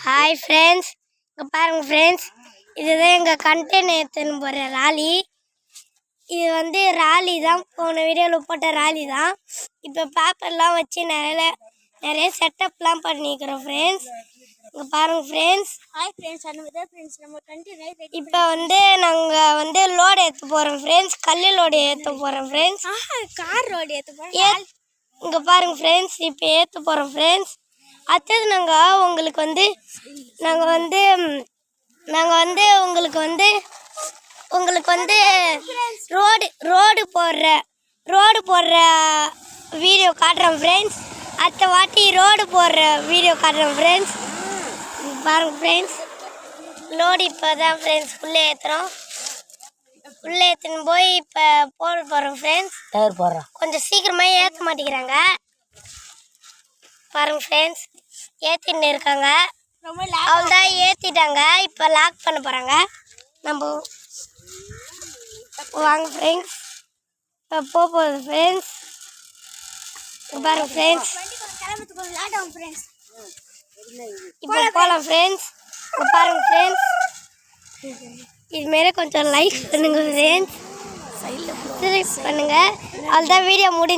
Hi friends, இங்கே பாருங்கள் friends, இதுதான் எங்கள் கண்டெய்னர் எடுத்துன்னு போகிற ராலி. இது ராலி தான், போன வீடியோவில் போட்ட ராலி தான். இப்போ பேப்பர்லாம் வச்சு நிறைய செட்டப்லாம் பண்ணிக்கிறோம் ஃப்ரெண்ட்ஸ். இங்கே பாருங்கள் ஃப்ரெண்ட்ஸ். ஹாய் ஃப்ரெண்ட்ஸ், நம்ம கண்டெய்னர் இப்போ நாங்கள் லோடு ஏற்ற போகிறோம் ஃப்ரெண்ட்ஸ். கல் லோடு ஏற்ற போகிறோம் ஃப்ரெண்ட்ஸ். கார் லோடு ஏற்ற போகிறோம். இங்கே பாருங்கள் ஃப்ரெண்ட்ஸ், இப்போ ஏற்ற போகிறோம் ஃப்ரெண்ட்ஸ். அடுத்தது நாங்கள் உங்களுக்கு ரோடு போடுற வீடியோ காட்டுறோம் ஃப்ரெண்ட்ஸ். அடுத்த வாட்டி ரோடு போடுற வீடியோ காட்டுறோம் ஃப்ரெண்ட்ஸ். பாருங்கள் ஃப்ரெண்ட்ஸ், லோடு இப்போ தான் ஃப்ரெண்ட்ஸ் உள்ளே ஏற்றுன்னு போய் இப்போ போட போகிறோம் ஃப்ரெண்ட்ஸ். டயர் போடுறோம். கொஞ்சம் சீக்கிரமாக ஏற்ற மாட்டேங்கிறாங்க. பாருங்கள் ஃப்ரெண்ட்ஸ், ஏற்றின்னு இருக்காங்க. அவ்வளோதான், ஏற்றிட்டாங்க. இப்போ லாக் பண்ண போகிறாங்க. நம்ம வாங்க ஃப்ரெண்ட்ஸ், இப்போ போகுது ஃப்ரெண்ட்ஸ். பாருங்கள் ஃப்ரெண்ட்ஸ், இப்போ போகலாம் ஃப்ரெண்ட்ஸ். இப்போ பாருங்கள் ஃப்ரெண்ட்ஸ், இதுமாரி கொஞ்சம் லைக் பண்ணுங்கள் ஃப்ரெண்ட்ஸ், சப்ஸ்கிரைப் பண்ணுங்கள். அவ்வளோதான், வீடியோ முடிஞ்சு.